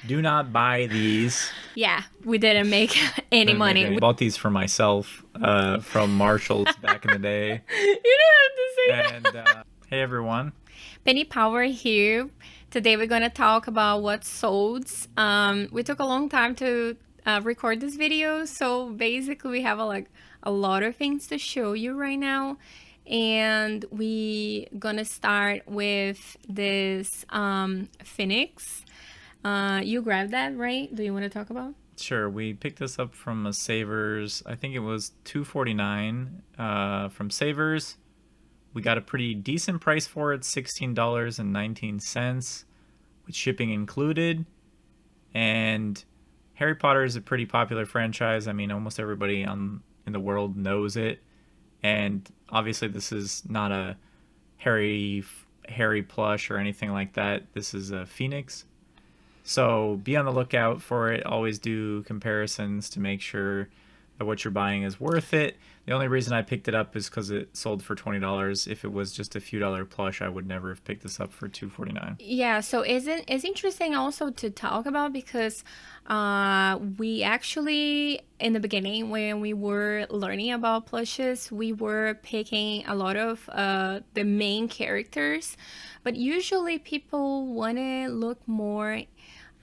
Do not buy these. Yeah, we didn't make any money. I bought these for myself from Marshall's back in the day. You don't have to say And that. hey, everyone. Penny Power here. Today we're gonna talk about what sold. We took a long time to record this video, so basically we have a lot of things to show you right now, and we gonna start with this Phoenix. You grabbed that, right? Do you want to talk about? Sure, we picked this up from a Savers. I think it was $2.49 from Savers. We got a pretty decent price for it, $16.19 with shipping included. And Harry Potter is a pretty popular franchise. I mean, almost everybody in the world knows it. And obviously this is not a Harry plush or anything like that. This is a Phoenix. So be on the lookout for it. Always do comparisons to make sure that what you're buying is worth it. The only reason I picked it up is because it sold for $20. If it was just a few dollar plush, I would never have picked this up for $2.49. Yeah, so it's interesting also to talk about because we actually, in the beginning, when we were learning about plushes, we were picking a lot of the main characters, but usually people want to look more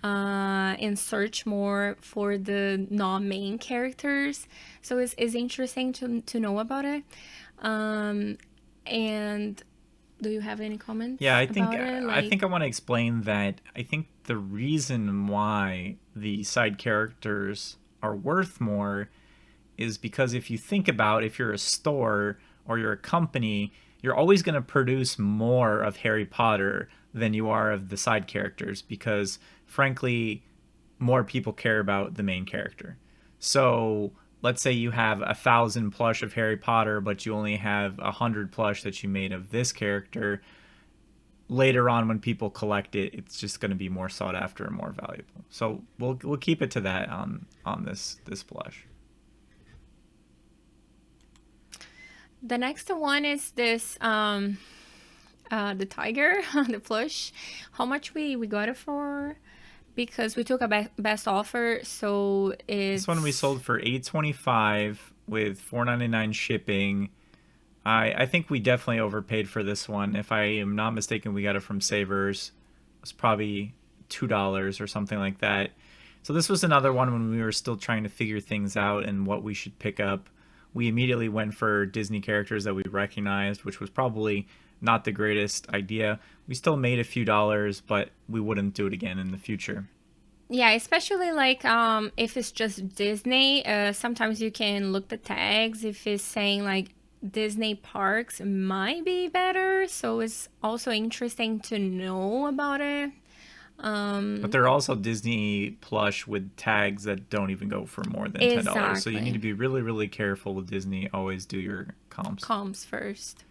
and search more for the non-main characters. So it's interesting to know about it. And do you have any comments? Yeah, about it? I think I want to explain that I think the reason why the side characters are worth more is because if you think about if you're a store or you're a company, you're always going to produce more of Harry Potter than you are of the side characters because frankly more people care about the main character. So let's say you have 1,000 plush of Harry Potter, but you only have 100 plush that you made of this character. Later on, when people collect it, it's just going to be more sought after and more valuable. So we'll keep it to that on this plush. The next one is this the tiger, the plush. How much we got it for? Because we took a best offer, so it's... This one we sold for $8.25 with $4.99 shipping. I think we definitely overpaid for this one. If I am not mistaken, we got it from Savers. It was probably $2 or something like that. So this was another one when we were still trying to figure things out and what we should pick up. We immediately went for Disney characters that we recognized, which was probably not the greatest idea. We still made a few dollars, but we wouldn't do it again in the future. Yeah, especially if it's just Disney, sometimes you can look the tags. If it's saying like Disney parks, it might be better. So it's also interesting to know about it. But there are also Disney plush with tags that don't even go for more than $10. Exactly. So you need to be really, really careful with Disney. Always do your comps. Comps first.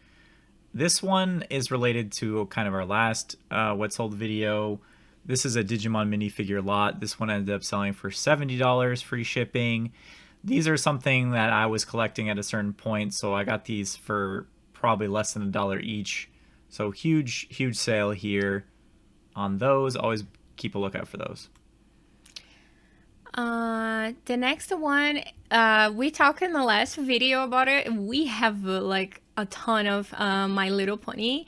This one is related to kind of our last what sold video. This is a Digimon minifigure lot. This one ended up selling for $70 free shipping. These are something that I was collecting at a certain point, so I got these for probably less than $1 each. So huge sale here on those. Always keep a lookout for those. The next one, we talked in the last video about it. We have like a ton of My Little Pony,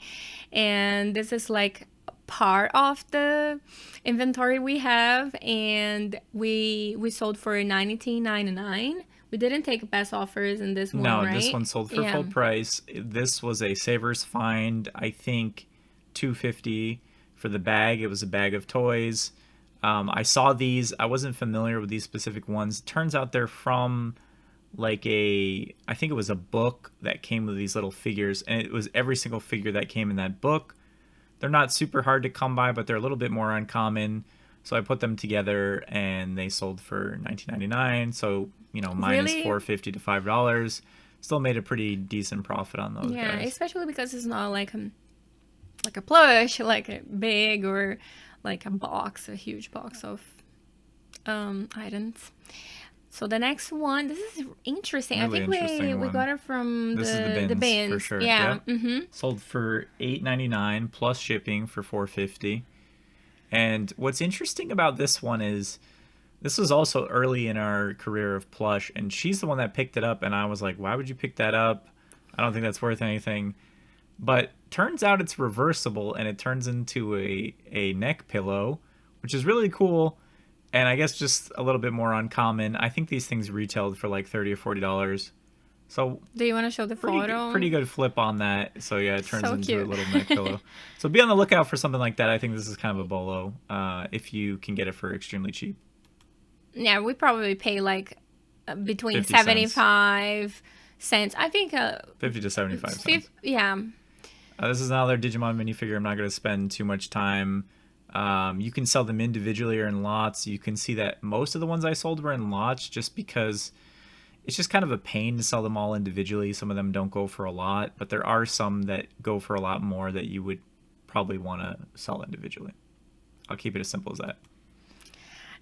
and this is like part of the inventory we have, and we sold for $19.99. We didn't take best offers in this one, No, right? this one sold for full price. This was a Savers find. I think $2.50 for the bag. It was a bag of toys. I saw these. I wasn't familiar with these specific ones. Turns out they're from I think it was a book that came with these little figures, and it was every single figure that came in that book. They're not super hard to come by, but they're a little bit more uncommon. So I put them together, and they sold for $19.99. So minus Really? $4.50 to $5. Still made a pretty decent profit on those. Yeah, guys. especially because it's not like a plush, like a big or like a huge box of items. So the next one, this is interesting. Really I think interesting we one. got it from This is the bins for sure. Yeah. Sold for $8.99 plus shipping for $4.50. And what's interesting about this one is this was also early in our career of plush, and she's the one that picked it up, and I was like, why would you pick that up? I don't think that's worth anything. But turns out it's reversible, and it turns into a neck pillow, which is really cool, and I guess just a little bit more uncommon. I think these things retailed for like $30 or $40. So Do you want to show the pretty photo? good flip on that. So yeah, it turns So into a cute. little neck pillow. So be on the lookout for something like that. I think this is kind of a bolo if you can get it for extremely cheap. Yeah, we probably pay like between 50 cents. 75 cents. I think 50 to 75 cents. yeah. This is another Digimon minifigure. I'm not going to spend too much time. You can sell them individually or in lots. You can see that most of the ones I sold were in lots just because it's just kind of a pain to sell them all individually. Some of them don't go for a lot, but there are some that go for a lot more that you would probably want to sell individually. I'll keep it as simple as that.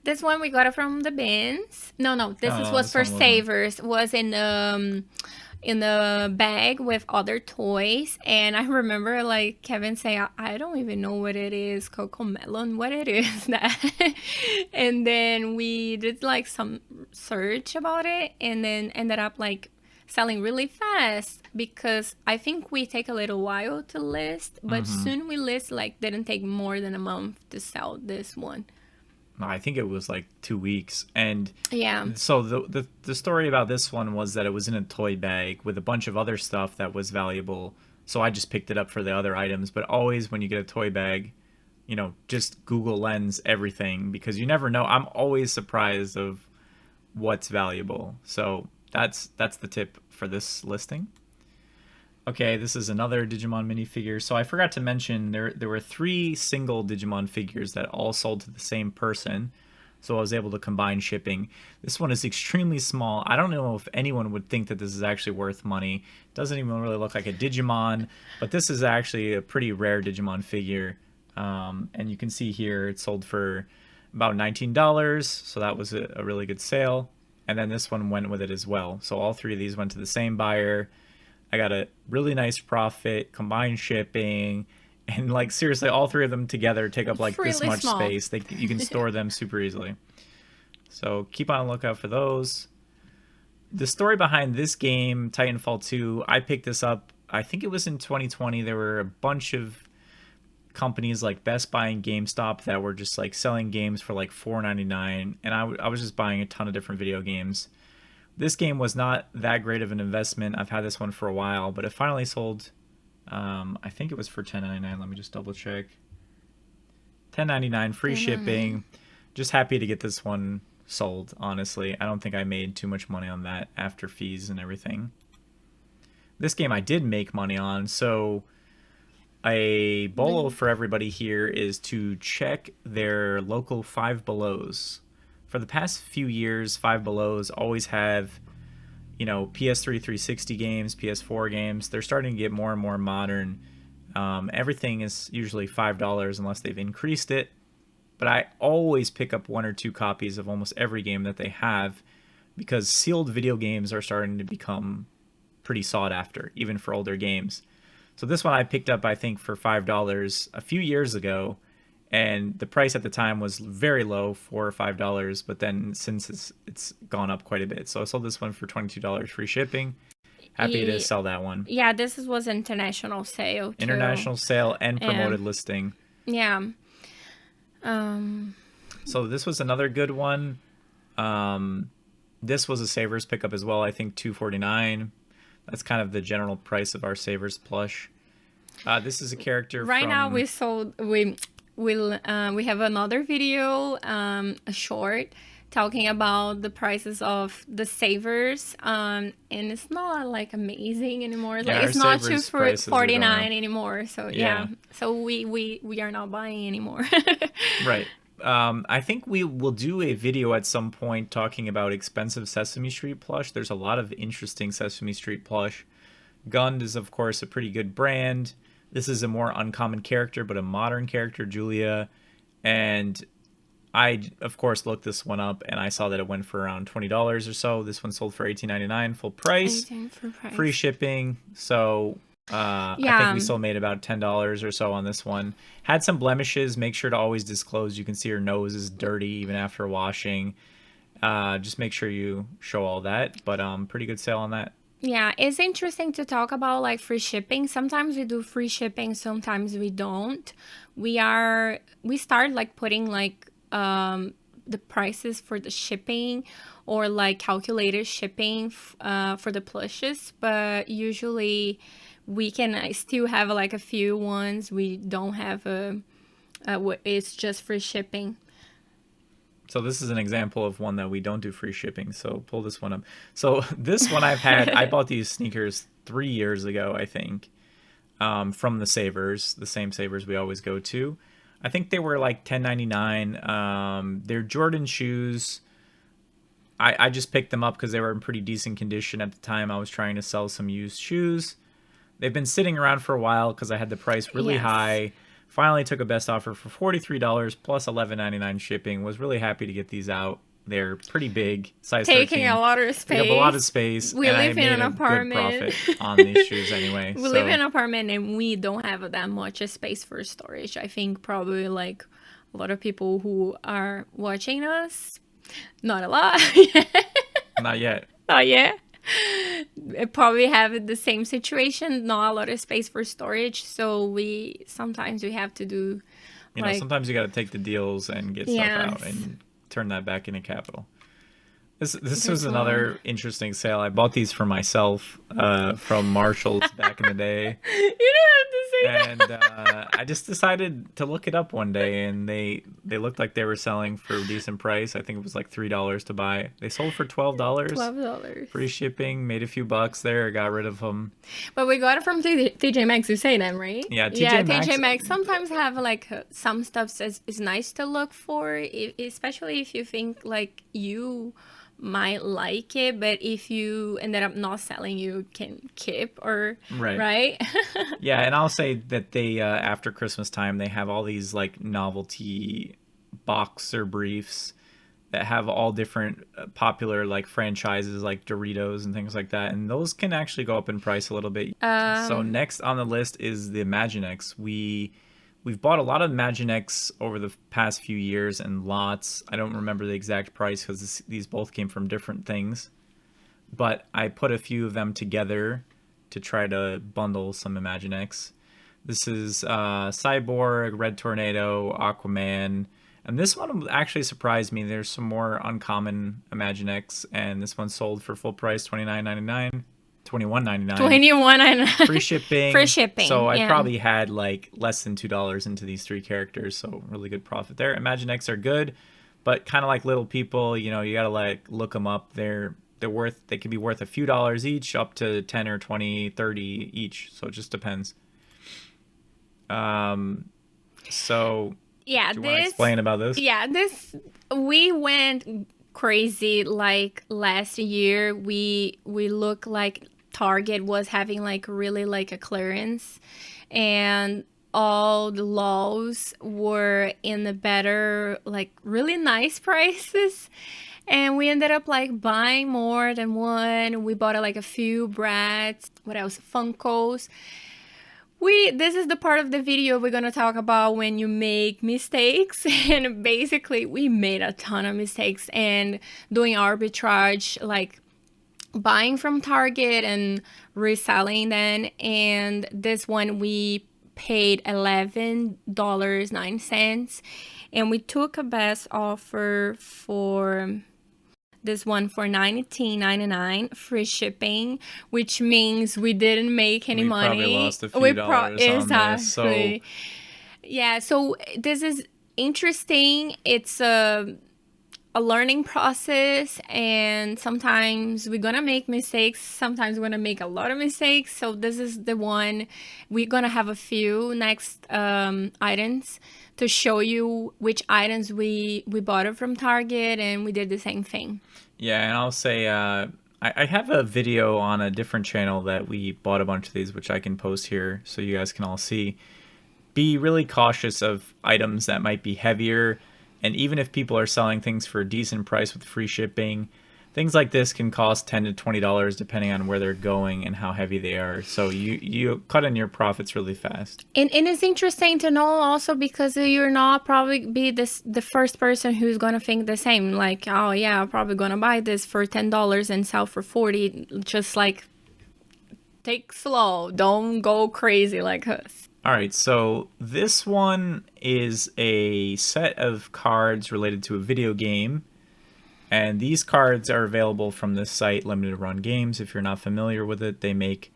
This one we got it from the bins. No, no, this No, is, no, was this for one wasn't. savers. Was in the bag with other toys, and I remember like Kevin say, I don't even know what it is, Coco Melon, what it is that. And then we did like some search about it, and then ended up like selling really fast because I think we take a little while to list, but Mm-hmm. soon we list, like didn't take more than a month to sell this one. I think it was like 2 weeks. And Yeah. so the story about this one was that it was in a toy bag with a bunch of other stuff that was valuable. So I just picked it up for the other items. But always when you get a toy bag, just Google Lens everything because you never know. I'm always surprised of what's valuable. So that's the tip for this listing. Okay, this is another Digimon minifigure. So I forgot to mention there were three single Digimon figures that all sold to the same person. So I was able to combine shipping. This one is extremely small. I don't know if anyone would think that this is actually worth money. It doesn't even really look like a Digimon, but this is actually a pretty rare Digimon figure. And you can see here it sold for about $19. So that was a really good sale. And then this one went with it as well. So all three of these went to the same buyer. I got a really nice profit, combined shipping, and like seriously, all three of them together take up It's like this really much small. space. You can store them super easily. So keep on the lookout for those. The story behind this game, Titanfall 2, I picked this up. I think it was in 2020. There were a bunch of companies like Best Buy and GameStop that were just like selling games for like $4.99, and I was just buying a ton of different video games. This game was not that great of an investment. I've had this one for a while, but it finally sold. I think it was for $10.99. Let me just double check. $10.99 free Then, shipping. Just happy to get this one sold. Honestly, I don't think I made too much money on that after fees and everything. This game I did make money on, so a bolo then for everybody here is to check their local Five Belows. For the past few years, Five Belows always have PS3 360 games, PS4 games. They're starting to get more and more modern. Everything is usually $5 unless they've increased it. But I always pick up one or two copies of almost every game that they have because sealed video games are starting to become pretty sought after, even for older games. So this one I picked up, I think, for $5 a few years ago, and the price at the time was very low, $4 or $5. But then since it's gone up quite a bit, so I sold this one for $22 free shipping. Happy to e- sell that one. yeah, this was international sale too. International sale and promoted And listing. yeah. Um So this was another good one. Um, this was a Savers pickup as well. I think $2.49. That's kind of the general price of our Savers plush. This is a character right now from. we sold we have another video, a short talking about the prices of the savers, and it's not like amazing anymore, Yeah, like our it's not two Savers for prices are going 49 up. anymore, so yeah, Yeah, so we are not buying anymore. right. I think we will do a video at some point talking about expensive Sesame Street plush. There's a lot of interesting Sesame Street plush. Gund is, of course, a pretty good brand. This is a more uncommon character, but a modern character, Julia. And I, of course, looked this one up and I saw that it went for around $20 or so. This one sold for $18.99 full price, 18 for free price. shipping. So I think Yeah, we still made about $10 or so on this one. Had some blemishes. Make sure to always disclose. You can see her nose is dirty even after washing. Just make sure you show all that. But pretty good sale on that. yeah, it's interesting to talk about like free shipping. Sometimes we do free shipping, sometimes we don't. We start like putting like the prices for the shipping or like calculated shipping for the plushes, but usually we can still have like a few ones we don't have it's just free shipping. So this is an example of one that we don't do free shipping. So pull this one up. So this one I've had. I bought these sneakers 3 years ago, I think, from the Savers, the same Savers we always go to. I think they were like 10.99. They're Jordan shoes. I just picked them up because they were in pretty decent condition at the time. I was trying to sell some used shoes. They've been sitting around for a while because I had the price really Yes. high. Finally took a best offer for $43 plus $11.99 shipping. Was really happy to get these out. They're pretty big, size Taking a 13. lot of Take up a lot of space. space, We and I live in made an a good apartment. profit on these shoes anyway. We live in So, an apartment and we don't have that much space for storage. I think probably like a lot of people who are watching us, not a lot, not yet. not yet, probably have the same situation, not a lot of space for storage. So we sometimes we have to do like, Sometimes you got to take the deals and get stuff out yes, and turn that back into capital. This was this one. another interesting sale. I bought these for myself from Marshalls back in the day. You don't have to say And that. I just decided to look it up one day, and they looked like they were selling for a decent price. I think it was like $3 to buy. They sold for $12, $12. free shipping. Made a few bucks there. Got rid of them. But we got it from TJ Maxx. You say them, right? Yeah, Yeah, TJ TJ Maxx. Maxx sometimes have like some stuff that is nice to look for, especially if you think like you might like it. But if you ended up not selling, you can keep or Right. right. Yeah, and I'll say that they after Christmas time they have all these like novelty boxer briefs that have all different popular like franchises like Doritos and things like that, and those can actually go up in price a little bit. So um, next on the list is the Imaginext. We've bought a lot of Imaginext over the past few years and lots. I don't remember the exact price because these both came from different things, but I put a few of them together to try to bundle some Imaginext. This is Cyborg, Red Tornado, Aquaman, and this one actually surprised me. There's some more uncommon Imaginext, and this one sold for full price, $29.99, $21.99, 21 and free free shipping. So shipping. I Yeah. probably had like less than $2 into these three characters, so really good profit there. Imaginext are good, but kind of like little people, you gotta like look them up. They could be worth a few dollars each, up to 10 or 20, 30 each. So it just depends. Um, so Yeah, do you want to this explain about this? yeah, this we went crazy like last year. We look like Target was having like really like a clearance, and all the laws were in the better like really nice prices, and we ended up like buying more than one. We bought like a few brats, what else, Funkos. We This is the part of the video we're gonna talk about when you make mistakes, and basically we made a ton of mistakes and doing arbitrage, like buying from Target and reselling them. And this one we paid $11.09, and we took a best offer for this one for $19.99 free shipping, which means we didn't make any We probably money. lost a few dollars on this. So Exactly. Yeah, so this is interesting. It's a learning process, and sometimes we're gonna make mistakes, sometimes we're gonna make a lot of mistakes. So this is the one we're gonna have a few next items to show you which items we bought it from Target, and we did the same thing. yeah, and I'll say I have a video on a different channel that we bought a bunch of these, which I can post here so you guys can all see. Be really cautious of items that might be heavier, and even if people are selling things for a decent price with free shipping, things like this can cost $10 to $20 depending on where they're going and how heavy they are. So you cut in your profits really fast. And it's interesting to know also because you're not probably be the first person who's gonna think the same. Like, oh yeah, I'm probably gonna buy this for $10 and sell for 40. Just like take slow, don't go crazy like us. All right, so this one is a set of cards related to a video game. And these cards are available from this site, Limited Run Games. If you're not familiar with it, they make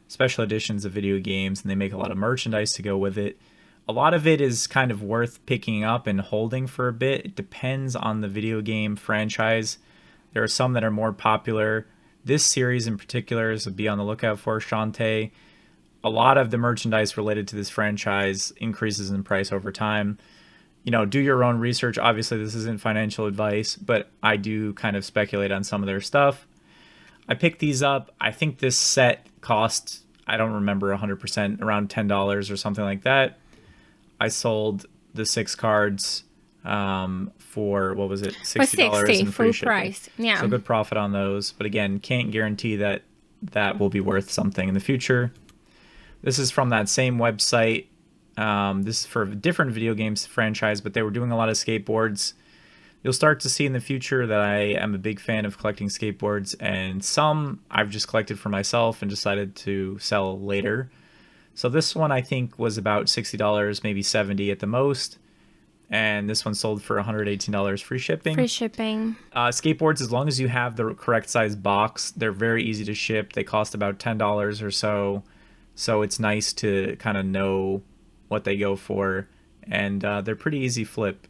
special editions of video games and they make a lot of merchandise to go with it. A lot of it is kind of worth picking up and holding for a bit. It depends on the video game franchise. There are some that are more popular. This series in particular is to be on the lookout for, Shantae. A lot of the merchandise related to this franchise increases in price over time. Do your own research. Obviously, this isn't financial advice, but I do kind of speculate on some of their stuff. I picked these up. I think this set cost, I don't remember 100%, around $10 or something like that. I sold the 6 cards for, what was it, For $60 60 in free full shipping. price. Yeah. So good profit on those. But again, can't guarantee that that will be worth something in the future. This is from that same website. This is for a different video games franchise, but they were doing a lot of skateboards. You'll start to see in the future that I am a big fan of collecting skateboards, and some I've just collected for myself and decided to sell later. So this one I think was about $60, maybe $70 at the most. And this one sold for $118 free shipping. Free shipping. Skateboards, as long as you have the correct size box, they're very easy to ship. They cost about $10 or so. So it's nice to kind of know what they go for, and they're pretty easy flip.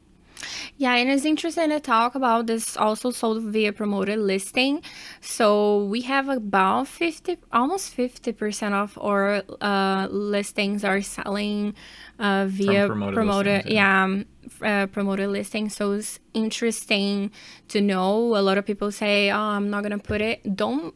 Yeah, and it's interesting to talk about this also sold via promoted listing. So we have about 50, almost 50% of our listings are selling via promoted listings, promoted listing. So it's interesting to know. A lot of people say, "Oh, I'm not gonna put it." Don't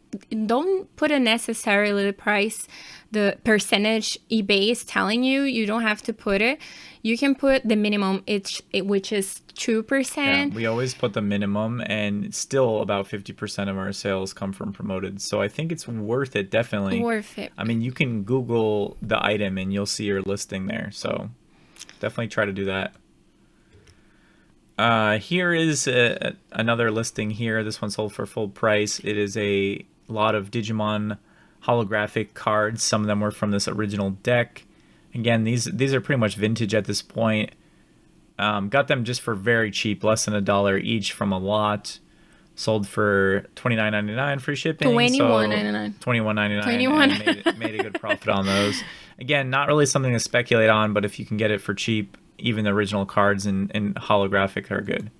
put a necessarily the price, the percentage eBay is telling you. You don't have to put it. You can put the minimum, which is 2%. Yeah, we always put the minimum, and still about 50% of our sales come from promoted. So I think it's worth it, definitely. Worth it. I mean, you can Google the item and you'll see your listing there. So definitely try to do that. Here is another listing here. This one sold for full price. It is a lot of Digimon holographic cards. Some of them were from this original deck. Again, these are pretty much vintage at this point. Got them just for very cheap, less than $1 each from a lot. Sold for $29.99 free shipping. $21.99. $21.99. And made a good profit on those. Again, not really something to speculate on, but if you can get it for cheap, even the original cards and holographic are good.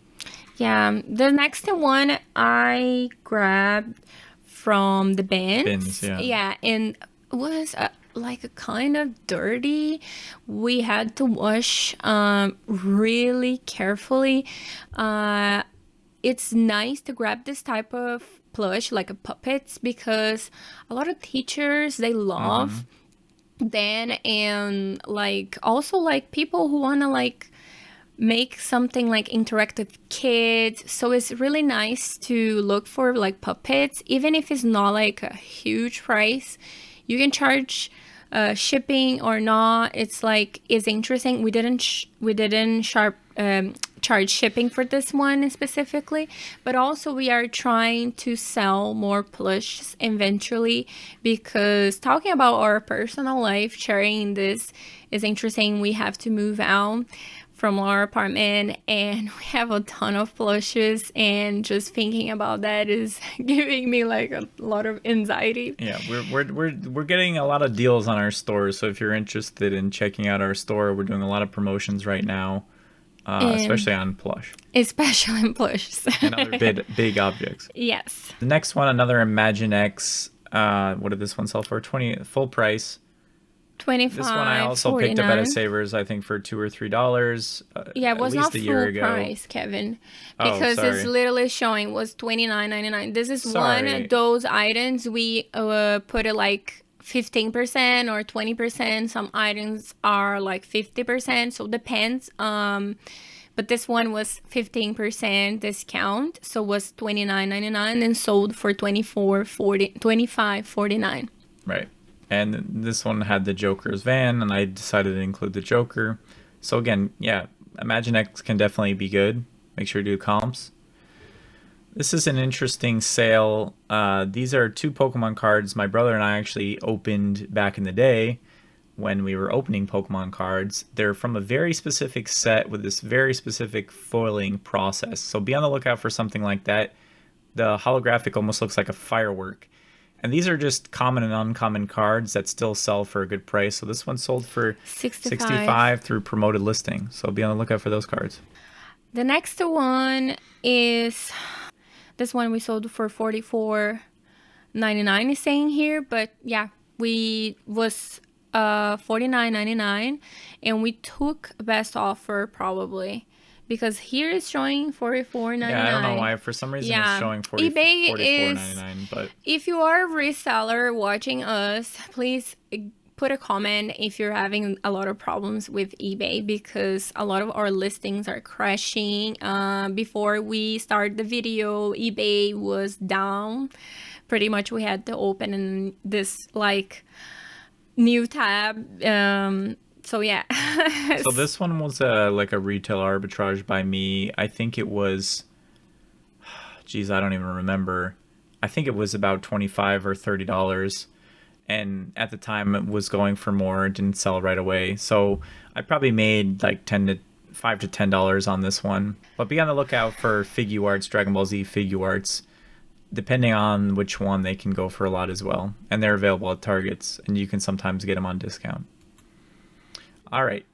Yeah, the next one I grabbed from the bins. Yeah, and it was like a kind of dirty. We had to wash really carefully. It's nice to grab this type of plush, like a puppets, because a lot of teachers, they love them, and like also like people who want to like make something like interactive kids. So it's really nice to look for like puppets, even if it's not like a huge price. You can charge shipping or not. It's like, it's interesting. We didn't charge shipping for this one specifically, but also we are trying to sell more plushes eventually, because talking about our personal life, sharing this is interesting. We have to move out from our apartment and we have a ton of plushes, and just thinking about that is giving me like a lot of anxiety. Yeah, we're getting a lot of deals on our store, so if you're interested in checking out our store, we're doing a lot of promotions right now, especially on plush. Especially in plushes. And other big objects. Yes. The next one, another Imaginext. What did this one sell for? 20 full price. 25. This one I also picked up at a Savers, I think, for $2 or $3. Yeah, it was not full ago. Price, Kevin, because it's literally showing was $29.99. This is one of those items we put it like 15% or 20%. Some items are like 50%, so depends. but this one was 15% discount, so was $29.99 and sold for $25.49. Right. And this one had the Joker's van, and I decided to include the Joker. So again, yeah, Imagine X can definitely be good. Make sure you do comps. This is an interesting sale. These are 2 Pokemon cards my brother and I actually opened back in the day when we were opening Pokemon cards. They're from a very specific set with this very specific foiling process. So be on the lookout for something like that. The holographic almost looks like a firework. And these are just common and uncommon cards that still sell for a good price. So this one sold for 65 through promoted listing. So be on the lookout for those cards. The next one is this one we sold for $44.99 is saying here, but yeah, we was $49.99 and we took best offer probably because here it's showing $44.99. Yeah, I don't know why. For some reason it's showing $44.99, but if you are a reseller watching us, please put a comment if you're having a lot of problems with eBay, because a lot of our listings are crashing. Before we start the video, eBay was down. Pretty much we had to open in this like new tab. So yeah. So this one was like a retail arbitrage by me. I think it was, geez, I don't even remember. I think it was about $25 or $30. And at the time it was going for more. It didn't sell right away. So I probably made like $5 to $10 on this one. But be on the lookout for Figuarts, Dragon Ball Z Figuarts. Depending on which one, they can go for a lot as well. And they're available at Targets, and you can sometimes get them on discount. All right.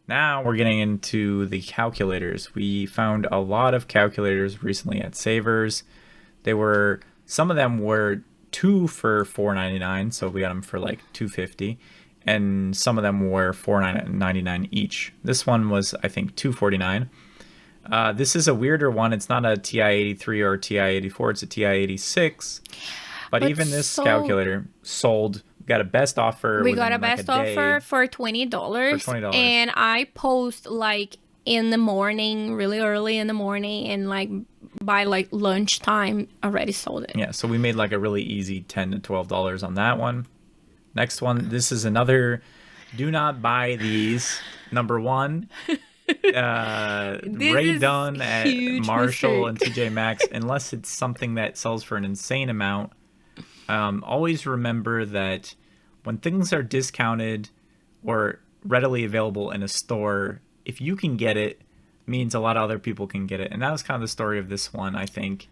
Now we're getting into the calculators. We found a lot of calculators recently at Savers. Some of them were 2 for $4.99, so we got them for like $2.50, and some of them were $4.99 each. This one was, I think, $2.49. This is a weirder one. It's not a TI-83 or a TI-84. It's a TI-86. But even this calculator sold. Got a best offer. We got a best offer for $20. For $20. And I post like in the morning, really early in the morning, and like by like lunchtime already sold it. Yeah, so we made like a really easy $10 to $12 on that one. Next one, this is another do not buy these. Number 1, Ray Dunn at Marshall and TJ Maxx, unless it's something that sells for an insane amount. Always remember that when things are discounted or readily available in a store, if you can get it, means a lot of other people can get it. And that was kind of the story of this one, I think.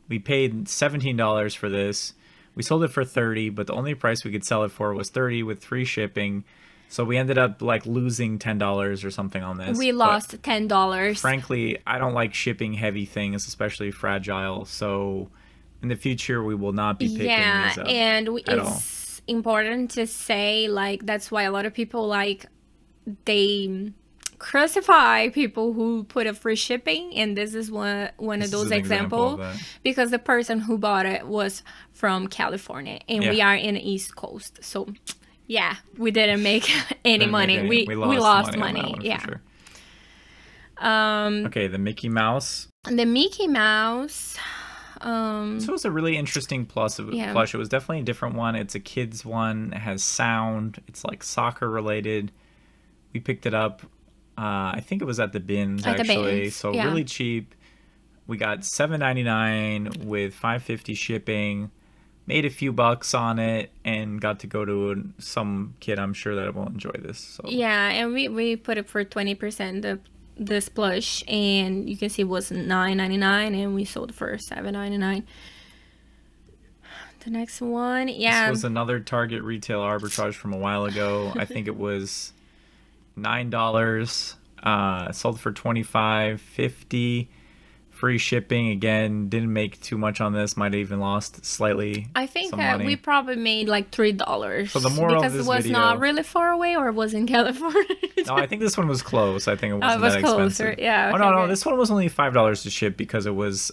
We paid $17 for this. We sold it for $30, but the only price we could sell it for was $30 with free shipping. So we ended up like losing $10 or something on this. We lost $10. Frankly, I don't like shipping heavy things, especially fragile. So in the future, we will not be picking these up and it's important to say, like, that's why a lot of people, like, they crucify people who put a free shipping, and this is one of those examples, because the person who bought it was from California, and we are in the East Coast. So, yeah, we didn't make any money. We lost money. Yeah. Sure. Okay, the Mickey Mouse. The Mickey Mouse. This was a really interesting plush. It was definitely a different one. It's a kid's one. It has sound. It's like soccer related. We picked it up. I think it was at the bins actually. So really cheap. We got $7.99 with $5.50 shipping. Made a few bucks on it and got to go to some kid I'm sure that will enjoy this. So. Yeah, and we put it for 20%. This plush, and you can see it was $9.99 and we sold for $7.99. The next one, this was another Target retail arbitrage from a while ago. I think it was $9. Sold for $25.50. Free shipping. Again, didn't make too much on this. Might have even lost slightly. I think we probably made like $3. So the moral because of this it was not really far away, or it was in California. No, I think this one was close. I think it wasn't that closer. Expensive. Yeah. Okay, no. This one was only $5 to ship because it was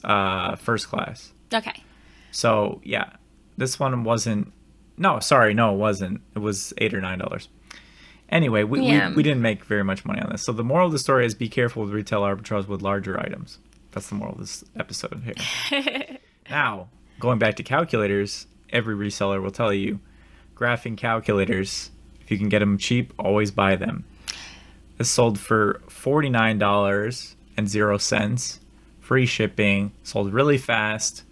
first class. Okay. So yeah, this one wasn't. No, sorry, no, it wasn't. It was $8 or $9. Anyway, Yeah. we didn't make very much money on this. So the moral of the story is be careful with retail arbitrage with larger items. That's the moral of this episode here. Now, going back to calculators, every reseller will tell you, graphing calculators, if you can get them cheap, always buy them. This sold for $49.00, free shipping, sold really fast.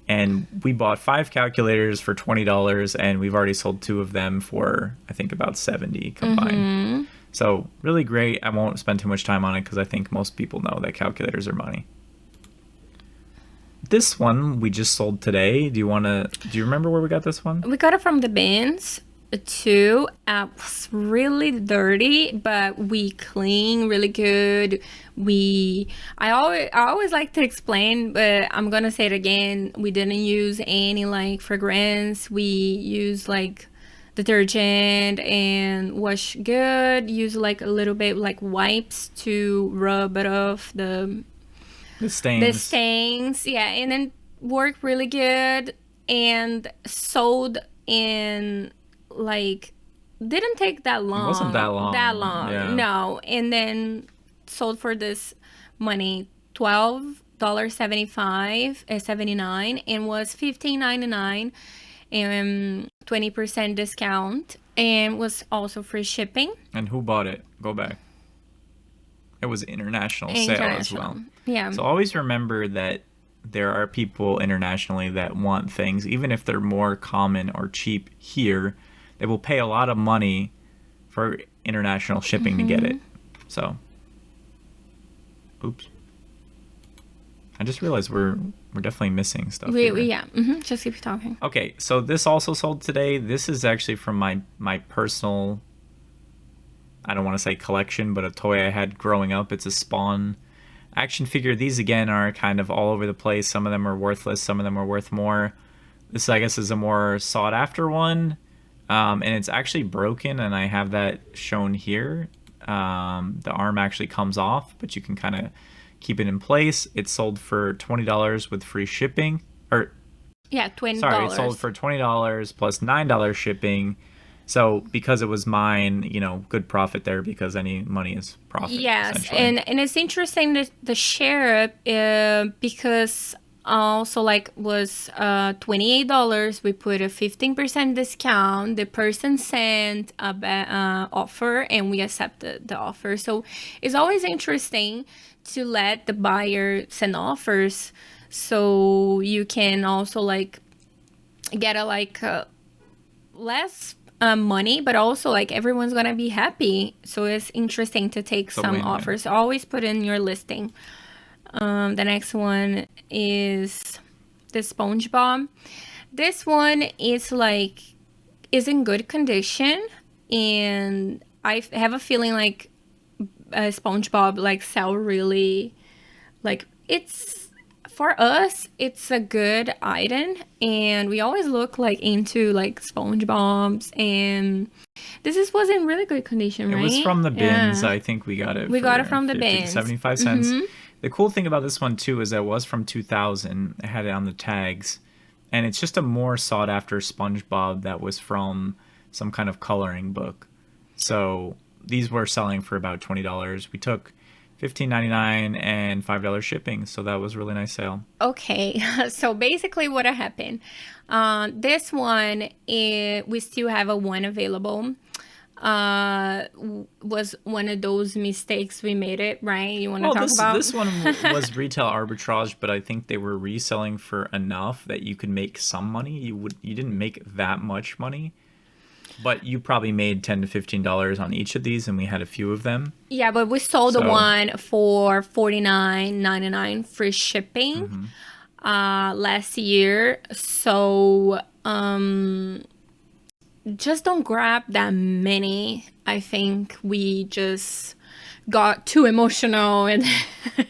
And we bought 5 calculators for $20, and we've already sold 2 of them for, I think, about $70 combined. So really great. I won't spend too much time on it because I think most people know that calculators are money. This one we just sold today. Do you remember where we got this one? We got it from the bins too. It's really dirty, but we clean really good. I always like to explain, but I'm gonna say it again. We didn't use any like fragrance. We use like detergent and wash good. Use like a little bit like wipes to rub it off The the stains. stains. Yeah, and then worked really good and sold in like didn't take that long. It wasn't that long. That long. Yeah. No. And then sold for this money $12.79 and was $15.99 and 20% discount and was also free shipping. And who bought it? Go back. It was international sale as well. Yeah. So always remember that there are people internationally that want things, even if they're more common or cheap here, they will pay a lot of money for international shipping to get it. So, oops. I just realized we're definitely missing stuff here. Yeah. Just keep talking. Okay, so this also sold today. This is actually from my personal, I don't want to say collection, but a toy I had growing up. It's a Spawn action figure. These again are kind of all over the place. Some of them are worthless, some of them are worth more. This, I guess, is a more sought after one. And it's actually broken, and I have that shown here. The arm actually comes off, but you can kind of keep it in place. It sold for $20 with free shipping. Or yeah, $20. Sorry, it sold for $20 plus $9 shipping. So because it was mine, good profit there because any money is profit. Yes, and it's interesting that the share because also like was $28. We put a 15% discount. The person sent a offer and we accepted the offer. So it's always interesting to let the buyer send offers so you can also like get a less money, but also like everyone's gonna be happy. So it's interesting to take some offers. Always put in your listing. The next one is the SpongeBob. This one is in good condition, and I have a feeling like SpongeBob like sell really it's. For us, it's a good item, and we always look into SpongeBob's, and was in really good condition, right? It was from the bins. Yeah. I think we got it. We got it from the bins. 75 cents. The cool thing about this one too is that it was from 2000. It had it on the tags, and it's just a more sought after SpongeBob that was from some kind of coloring book. So these were selling for about $20. We took $15.99 and $5 shipping, so that was a really nice sale. Okay, so basically what happened, this one we still have a one available. Was one of those mistakes we made it, right? You want to talk about this one was retail arbitrage, but I think they were reselling for enough that you could make some money. You didn't make that much money, but you probably made $10 to $15 on each of these, and we had a few of them. Yeah, but we sold the one for $49.99 free shipping last year. So just don't grab that many. I think we just got too emotional, and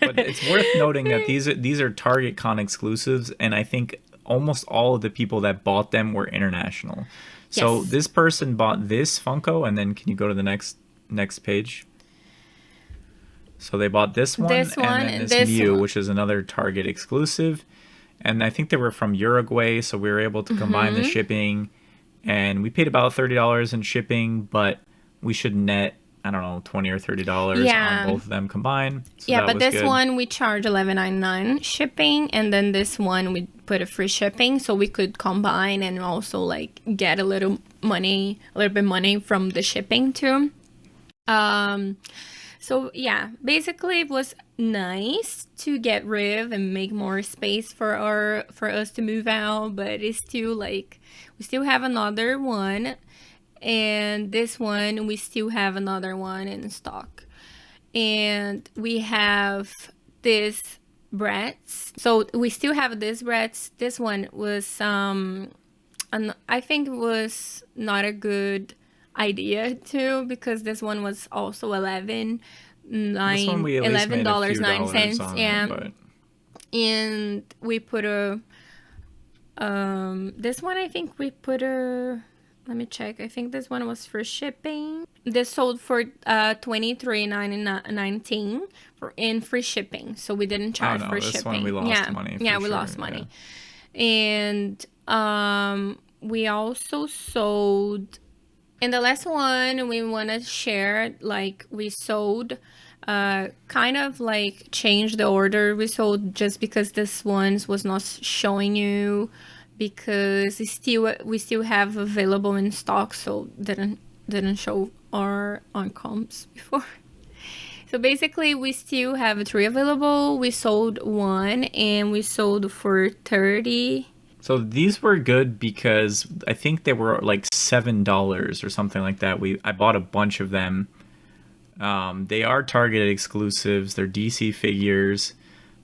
but it's worth noting that these are Target Con exclusives, and I think almost all of the people that bought them were international. So this person bought this Funko, and then can you go to the next page? So they bought this one, and then this Mew, which is another Target exclusive. And I think they were from Uruguay, so we were able to combine the shipping. And we paid about $30 in shipping, but we should net, I don't know, $20 or $30 on Yeah. both of them combined. So Yeah, that but was this good. one we charge 11.99 shipping, and then this one we put a free shipping, so we could combine and also like get a little bit money from the shipping too. Um, so yeah, basically it was nice to get rid and make more space for us to move out, but it's still like we still have another one, and this one we still have another one in stock. And we have this breads. So we still have this breads. This one was I think it was not a good idea too, because this one was also This one we at least made a few dollars $11.09. on it, Yeah. but And we put a this one I think we put a, let me check. I think this one was for shipping. This sold for 23.19 for in free shipping. So we didn't oh charge no, for this one we shipping. lost Yeah. money Yeah, for we sure. lost Yeah. money. And we also sold, and the last one we want to share, like we sold kind of like change the order we sold, just because this one's was not showing you, because we still have available in stock, so didn't show our on comps before. So basically we still have three available. We sold one and we sold for 30. So these were good because I think they were like $7 or something like that. I bought a bunch of them. They are targeted exclusives. They're DC figures.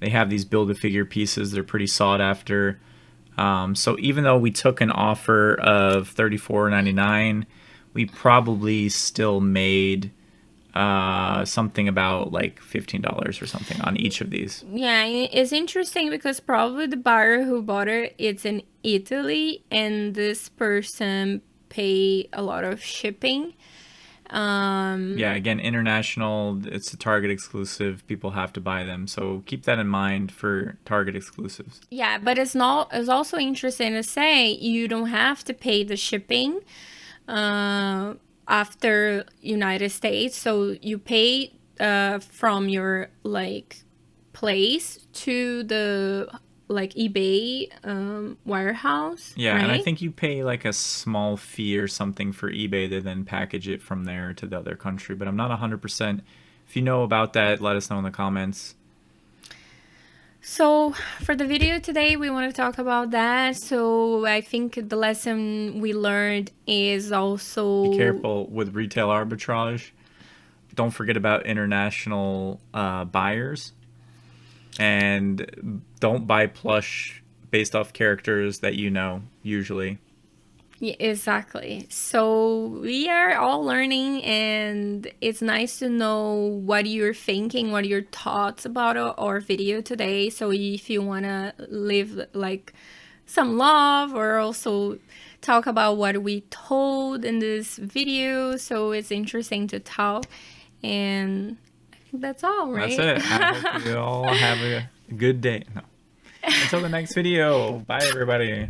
They have these build-a-figure pieces. They're pretty sought after. So even though we took an offer of $34.99, we probably still made something about like $15 or something on each of these. Yeah, it's interesting because probably the buyer who bought it, it's in Italy, and this person pay a lot of shipping. Yeah, again, international, it's a Target exclusive. People have to buy them. So keep that in mind for Target exclusives. Yeah, but it's also interesting to say you don't have to pay the shipping uh, after United States. So you pay from your like place to the like eBay warehouse, Yeah, and I right? think you pay like a small fee or something for eBay to then package it from there to the other country, but I'm not 100%. If you know about that, let us know in the comments. So for the video today, we want to talk about that. So I think the lesson we learned is Be also, careful with retail arbitrage. Don't forget about international buyers. And don't buy plush based off characters that you know, usually. yeah, exactly. So we are all learning, and it's nice to know what you're thinking, what are your thoughts about our video today. So if you want to leave like some love, or also talk about what we told in this video, so it's interesting to talk. And I think that's all, That's right? it. I hope you all have a good day. No. Until the next video. Bye, everybody.